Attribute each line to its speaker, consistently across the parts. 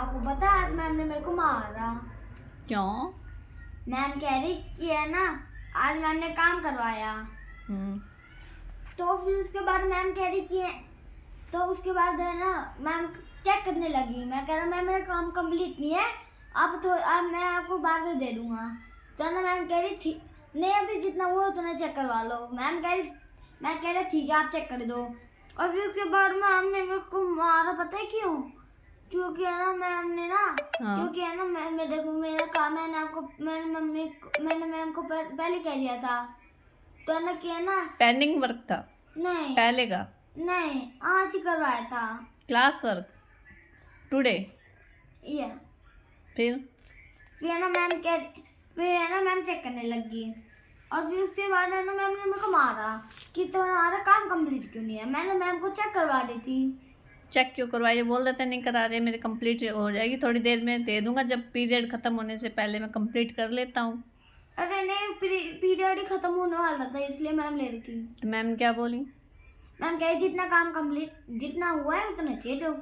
Speaker 1: आपको पता है आज मैम ने मेरे को मारा।
Speaker 2: क्यों?
Speaker 1: मैम कह रही कि है ना आज मैम ने काम करवाया। तो फिर उसके बाद मैम कह रही कि तो उसके बाद है ना मैम चेक करने लगी। मैं कह रहा मैम मेरा काम कंप्लीट नहीं है, अब मैं आपको बाद में दे दूंगा। तो ना मैम कह रही थी नहीं अभी जितना वो उतना चेक करवा लो। मैं कह रहा ठीक है आप चेक कर दो। और फिर उसके बाद मैम ने मेरे को मारा, पता है क्यों? क्योंकि है ना मैम ने ना क्योंकि है ना मैं देखो मेरा काम है ना, आपको मैंने मैम को पहले कह दिया था। तो है ना कि है ना
Speaker 2: पेंडिंग वर्क था
Speaker 1: नहीं
Speaker 2: पहले का,
Speaker 1: नहीं आज ही करवाया था
Speaker 2: क्लास वर्क टुडे।
Speaker 1: ये
Speaker 2: फिर
Speaker 1: फिर है ना मैम चेक करने लगी। और फिर उसके बाद है ना मैम ने मेरे को मारा कि तुम्हारा काम कंप्लीट क्यों नहीं है। मैंने मैम को चेक करवा दी थी।
Speaker 2: चेक क्यों करवाइए? बोल देते नहीं करा रहे, मेरे कंप्लीट हो जाएगी, थोड़ी देर में दे दूंगा, जब पीरियड खत्म होने से पहले मैं कंप्लीट कर लेता हूँ।
Speaker 1: अरे नहीं पीरियड ही खत्म होने वाला था इसलिए मैम ले रही थी।
Speaker 2: तो मैम क्या बोली?
Speaker 1: मैम कही जितना काम कंप्लीट जितना हुआ है उतना चाहिए दो।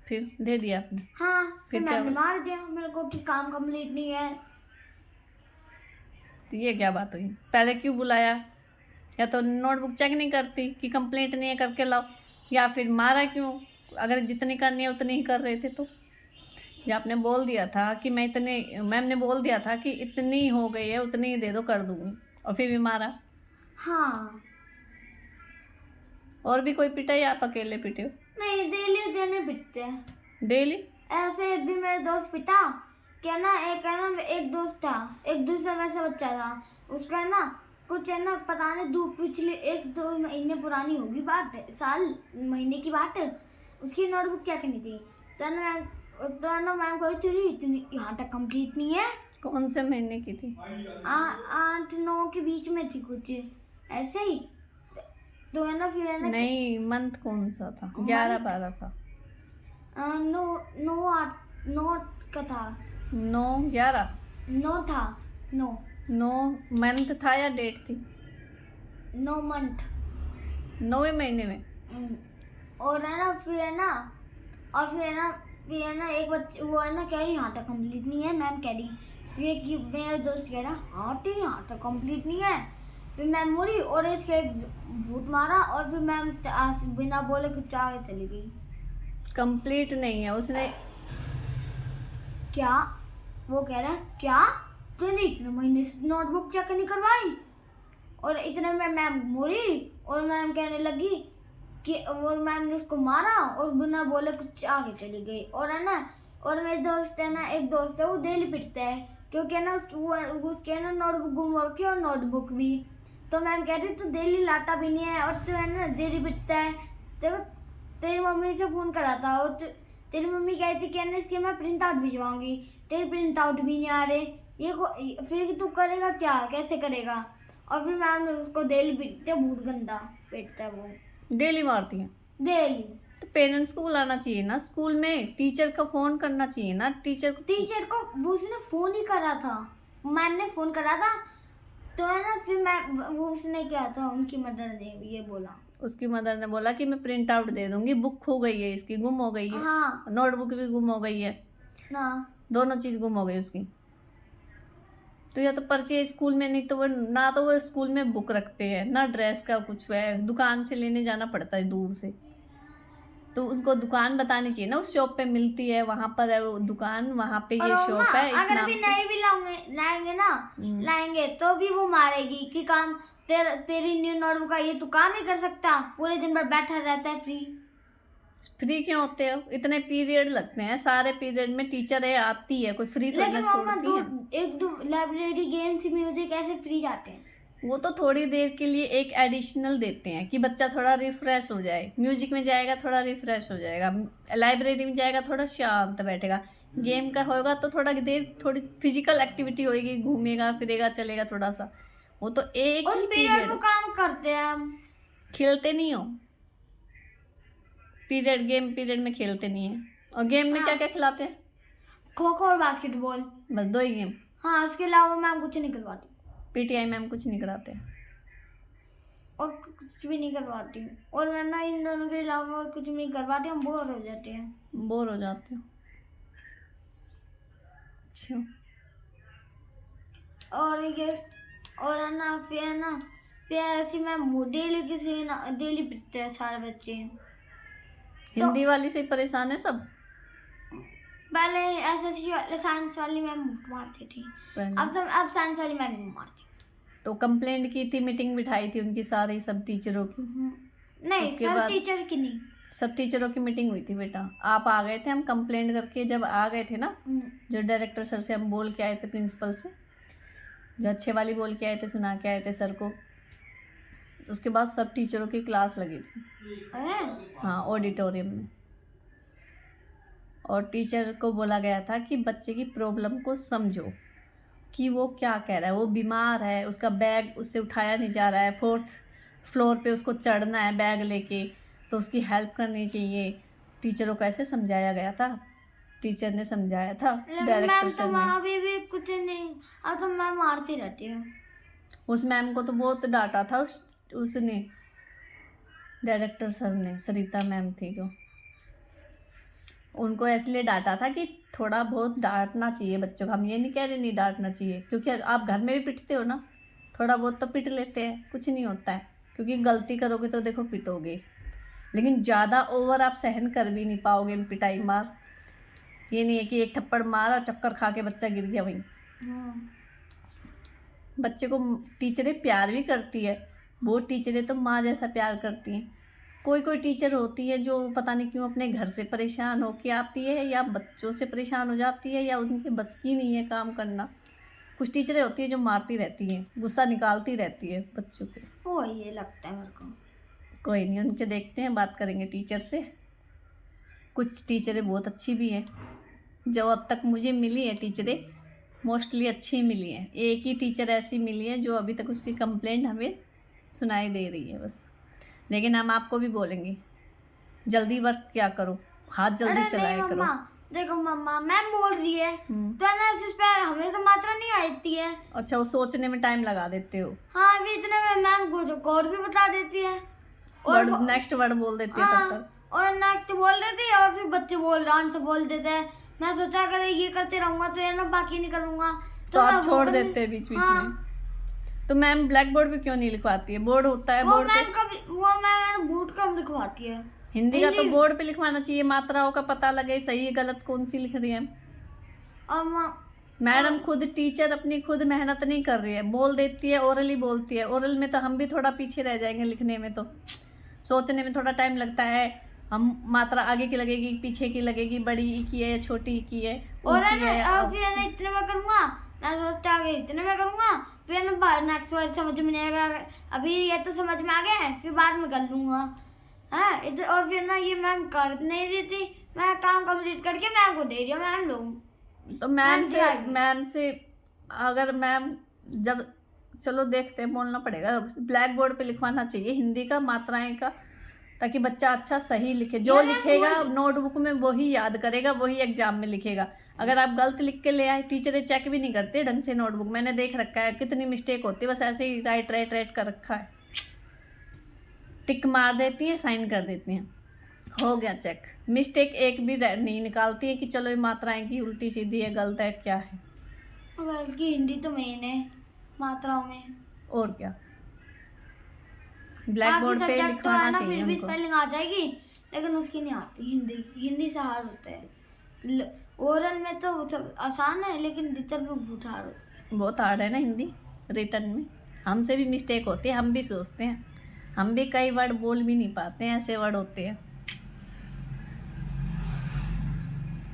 Speaker 2: फिर दे दिया आपने?
Speaker 1: हाँ
Speaker 2: फिर
Speaker 1: मैम ने मार दिया मेरे को कि काम कंप्लीट नहीं है।
Speaker 2: तो ये क्या बात हुई? पहले क्यों बुलाया? या तो नोटबुक चेक नहीं करती कि कंप्लीट नहीं है करके लाओ, या फिर मारा क्यों? अगर जितनी करनी है उतनी ही कर रहे थे तो। या आपने बोल दिया था कि मैं इतने, मैम ने बोल दिया था कि इतनी हो गई है उतनी ही दे दो कर दूंगी, और फिर भी मारा।
Speaker 1: हाँ
Speaker 2: और भी कोई पिटा या आप अकेले पिटे हो?
Speaker 1: नहीं डेली देने पिटते हैं।
Speaker 2: डेली?
Speaker 1: ऐसे एक दिन मेरे दोस्त पिटा क्या ना एक दोस्त था, एक दूसरा वैसा बच्चा था। उसका है ना कुछ है ना पता नहीं पिछले 1-2 महीने पुरानी होगी बात, साल महीने की बात। उसकी नोटबुक चेक नहीं थी। तो ना मैम कह रही थी इतनी यहाँ तक कंप्लीट नहीं है।
Speaker 2: कौन से महीने की थी?
Speaker 1: 8-9 के बीच में थी कुछ ऐसे ही। तो है ना फिर है ना
Speaker 2: नहीं, मंथ कौन सा था? 11-12 था?
Speaker 1: 9 का था।
Speaker 2: 9-11?
Speaker 1: 9 था 9
Speaker 2: 9 मंथ था या डेट थी?
Speaker 1: 9 मंथ
Speaker 2: 9वें महीने में।
Speaker 1: और है ना फिर है ना एक बच्चे वो है ना कह रही यहाँ तक कंप्लीट नहीं है। मैम कह रही फिर मेरा दोस्त कह रहा हाँ ठीक यहाँ तक कंप्लीट नहीं है। फिर मैम मुड़ी और इसके एक भूत मारा और फिर मैम बिना बोले कुछ आगे चली गई।
Speaker 2: कंप्लीट नहीं है उसने।
Speaker 1: क्या वो कह रहा है क्या तूने इतने महीने से नोटबुक चेक नहीं करवाई? और इतने में मैम मुड़ी और मैम कहने लगी कि और मैम ने उसको मारा और बिना बोले कुछ आगे चली गई। और है ना और मेरे दोस्त है ना एक दोस्त है वो डेली पिटता है क्योंकि है ना उसके ना नोटबुक गुम हो रखी और नोटबुक भी। तो मैम कहती तू डेली लाता भी नहीं है और तू है ना डेली पिटता है। तो तेरी मम्मी से फोन करा था और तेरी मम्मी कहती कि इसके मैं प्रिंट आउट भिजवाऊंगी, तेरे प्रिंट आउट भी नहीं आ रहे। फिर तू करेगा क्या, कैसे करेगा? और फिर मैम ने उसको डेली पीटते, बहुत गंदा पीटता है वो।
Speaker 2: डेली मारती हैं?
Speaker 1: डेली।
Speaker 2: तो पेरेंट्स को बुलाना चाहिए ना, स्कूल में टीचर का फोन करना चाहिए ना। टीचर को
Speaker 1: उसने फोन ही करा था, मैम ने फोन करा था। तो है ना फिर मैं उसने क्या था उनकी मदर ने ये बोला,
Speaker 2: उसकी मदर ने बोला कि मैं प्रिंट आउट दे दूंगी, बुक खो गई है इसकी, गुम हो गई है।
Speaker 1: हाँ
Speaker 2: नोटबुक भी गुम हो गई है
Speaker 1: ना,
Speaker 2: दोनों चीज गुम हो गई उसकी। तो या तो पर्ची स्कूल में, नहीं तो वो ना तो वो स्कूल में बुक रखते हैं ना ड्रेस का कुछ है, दुकान से लेने जाना पड़ता है दूर से। तो उसको दुकान बतानी चाहिए ना, उस शॉप पे मिलती है, वहां पर है वो दुकान, वहां पे ये शॉप है इस
Speaker 1: अगर
Speaker 2: नाम
Speaker 1: भी
Speaker 2: से।
Speaker 1: नहीं भी लाएंगे ना लाएंगे तो भी वो मारेगी कि काम तेरी न्यू नोटबुक का ये तू काम ही कर सकता, पूरे दिन भर बैठा रहता है
Speaker 2: फ्री क्यों होते हो? इतने पीरियड लगते हैं, सारे पीरियड में टीचर है आती है, कोई फ्री थोड़ी ना छोड़ती है।
Speaker 1: 1-2 लाइब्रेरी गेम्स म्यूजिक ऐसे फ्री जाते हैं।
Speaker 2: वो तो थोड़ी देर के लिए एक एडिशनल देते हैं कि बच्चा थोड़ा रिफ्रेश हो जाए, म्यूजिक में जाएगा थोड़ा रिफ्रेश हो जाएगा, लाइब्रेरी में जाएगा थोड़ा शांत बैठेगा, गेम का होगा तो थोड़ा देर थोड़ी फिजिकल एक्टिविटी होगी, घूमेगा फिरेगा चलेगा थोड़ा सा। वो तो एक ही पीरियड
Speaker 1: को काम करते हैं हम।
Speaker 2: खेलते नहीं हो पीरियड, गेम पीरियड में खेलते नहीं है। और गेम में क्या क्या खिलाते हैं?
Speaker 1: खो खो और बास्केटबॉल,
Speaker 2: बस 2 ही गेम।
Speaker 1: हाँ उसके अलावा मैम कुछ नहीं करवाती।
Speaker 2: पीटीआई मैम कुछ नहीं कराते
Speaker 1: और कुछ भी नहीं करवाती। और मैं इन दोनों के अलावा और कुछ नहीं करवाती, हम बोर हो जाते हैं।
Speaker 2: बोर हो जाते हो? अच्छा,
Speaker 1: और ये और है ना फिर ऐसी मैम डेली पिटते हैं सारे बच्चे।
Speaker 2: हिंदी वाली से ही परेशान है सब
Speaker 1: पहले एसएससी वाले साइंस वाली मैम मारती थी,
Speaker 2: पहले।
Speaker 1: अब साइंस वाली मैम नहीं मारती।
Speaker 2: तो कंप्लेंट की थी, मीटिंग बिठाई थी उनकी सारी सब टीचरों की।
Speaker 1: नहीं,
Speaker 2: उसके
Speaker 1: सब
Speaker 2: बाद
Speaker 1: टीचर की नहीं।
Speaker 2: सब टीचरों की मीटिंग हुई थी बेटा, आप आ गए थे, हम कंप्लेंट करके जब आ गए थे ना, जो डायरेक्टर सर से हम बोल के आए थे, प्रिंसिपल से जो अच्छे वाली बोल के आए थे, सुना के आए थे सर को, उसके बाद सब टीचरों की क्लास लगी थी। हाँ, ऑडिटोरियम में। और टीचर को बोला गया था कि बच्चे की प्रॉब्लम को समझो कि वो क्या कह रहा है, वो बीमार है, उसका बैग उससे उठाया नहीं जा रहा है, 4th फ्लोर पे उसको चढ़ना है बैग लेके, तो उसकी हेल्प करनी चाहिए। टीचरों को ऐसे समझाया गया था, टीचर ने समझाया था, डायरेक्टर सर ने।
Speaker 1: अभी भी कुछ नहीं, अब तो मैं मारती रहती हूँ।
Speaker 2: उस मैम को तो बहुत डांटा था उसने, डायरेक्टर सर ने, सरिता मैम थी जो, उनको इसलिए डांटा था कि थोड़ा बहुत डांटना चाहिए बच्चों को। हम ये नहीं कह रहे नहीं डांटना चाहिए, क्योंकि आप घर में भी पिटते हो ना, थोड़ा बहुत तो पिट लेते हैं, कुछ नहीं होता है, क्योंकि गलती करोगे तो देखो पिटोगे, लेकिन ज़्यादा ओवर आप सहन कर भी नहीं पाओगे पिटाई मार। ये नहीं है कि एक थप्पड़ मारा चक्कर खा के बच्चा गिर गया वहीं। बच्चे को टीचरें प्यार भी करती है, बहुत टीचरें तो माँ जैसा प्यार करती हैं। कोई टीचर होती है जो पता नहीं क्यों अपने घर से परेशान होके आती है, या बच्चों से परेशान हो जाती है, या उनके बस की नहीं है काम करना। कुछ टीचरें होती है जो मारती रहती हैं, गुस्सा निकालती रहती है बच्चों पे।
Speaker 1: ओ, ये लगता है मेरे को।
Speaker 2: कोई नहीं, उनके देखते हैं, बात करेंगे टीचर से। कुछ टीचरें बहुत अच्छी भी हैं, जो अब तक मुझे मिली है टीचरें, मोस्टली अच्छी मिली हैं। एक ही टीचर ऐसी मिली है जो अभी तक उसकी कंप्लेंट हमें सुनाई दे रही है बस। लेकिन हम आपको भी बोलेंगे, जल्दी वर्क क्या करो, हाथ जल्दी चलाया करो।
Speaker 1: देखो मम्मा, मैम बोल रही है तो एनालिसिस पे हमें तो मात्रा नहीं आती है।
Speaker 2: अच्छा, वो सोचने में टाइम लगा देते हो।
Speaker 1: हाँ, अभी इतने में मैम को जो कोड भी बता देती है और
Speaker 2: नेक्स्ट वर्ड बोल देती है तब तक।
Speaker 1: और नेक्स्ट बोल देती है, और फिर बच्चे आंसर बोल देते हैं। मैं सोचा अगर ये करते रहूंगा तो ये ना बाकी नहीं करूंगा,
Speaker 2: तो आप छोड़ देते हैं बीच में। तो मैम ब्लैक बोर्ड पे क्यों नहीं लिखवाती है? बोर्ड होता है बोर्ड पे।
Speaker 1: वो मैम बोर्ड कम लिखवाती है।
Speaker 2: हिंदी का तो बोर्ड पे लिखवाना चाहिए, मात्राओं का पता लगे सही गलत कौन सी लिख रही है। मैडम खुद टीचर अपनी खुद मेहनत नहीं कर रही है, बोल देती है, ओरली बोलती है। ओरल में तो हम भी थोड़ा पीछे रह जाएंगे, लिखने में तो सोचने में थोड़ा टाइम लगता है। हम मात्रा आगे की लगेगी पीछे की लगेगी, बड़ी की है छोटी की है,
Speaker 1: और फिर इतने में करूँगा, मैं सोचता आगे इतने में करूँगा, फिर नेक्स्ट वर्ड समझ में नहीं आएगा। अभी ये तो समझ में आ गया है, फिर बाद में कर लूँगा। हाँ, और फिर ना ये मैम कर नहीं देती, मैं काम कंप्लीट करके मैम को दे दिया। मैम लोग
Speaker 2: तो मैम से अगर मैम जब चलो देखते हैं, बोलना पड़ेगा। ब्लैक बोर्ड पे लिखवाना चाहिए हिंदी का, मात्राएं का, ताकि बच्चा अच्छा सही लिखे। जो लिखेगा नोटबुक में वही याद करेगा, वही एग्जाम में लिखेगा। अगर आप गलत लिख के ले आए, टीचरें चेक भी नहीं करते ढंग से नोटबुक। मैंने देख रखा है कितनी मिस्टेक होती है, बस ऐसे ही राइट कर रखा है, टिक मार देती है, साइन कर देती हैं, हो गया चेक। मिस्टेक एक भी नहीं निकालती है कि चलो ये मात्राएं की उल्टी सीधी है, गलत है, क्या है।
Speaker 1: बल्कि हिंदी तो मेन है मात्राओं में,
Speaker 2: और क्या। ब्लैक बोर्ड पे लिखवाना चाहिए
Speaker 1: फिर भी स्पेलिंग आ जाएगी, लेकिन उसकी नहीं आती। हिंदी से हार्ड होता है। ओरल में तो सब आसान है, लेकिन रिटन में बहुत हार्ड होता है।
Speaker 2: बहुत हार्ड है ना हिंदी रिटन में। हमसे भी मिस्टेक होती है, हम भी सोचते हैं, हम भी कई वर्ड बोल भी नहीं पाते हैं, ऐसे वर्ड होते हैं।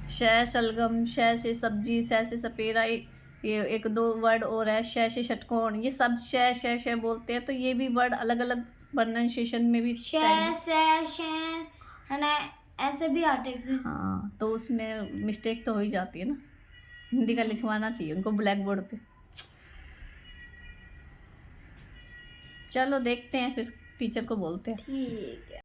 Speaker 2: शय शलगम, शय से सब्जी, शय से सपेरा, ये एक दो वर्ड और है, शय से षटकोण, ये सब शय शय शय बोलते हैं। तो ये भी वर्ड अलग अलग प्रोनाउंसिएशन में भी
Speaker 1: ऐसे भी आते हैं।
Speaker 2: हाँ, तो उसमें मिस्टेक तो हो ही जाती है ना। हिंदी का लिखवाना चाहिए उनको ब्लैक बोर्ड पे। चलो देखते हैं, फिर टीचर को बोलते हैं।
Speaker 1: ठीक है।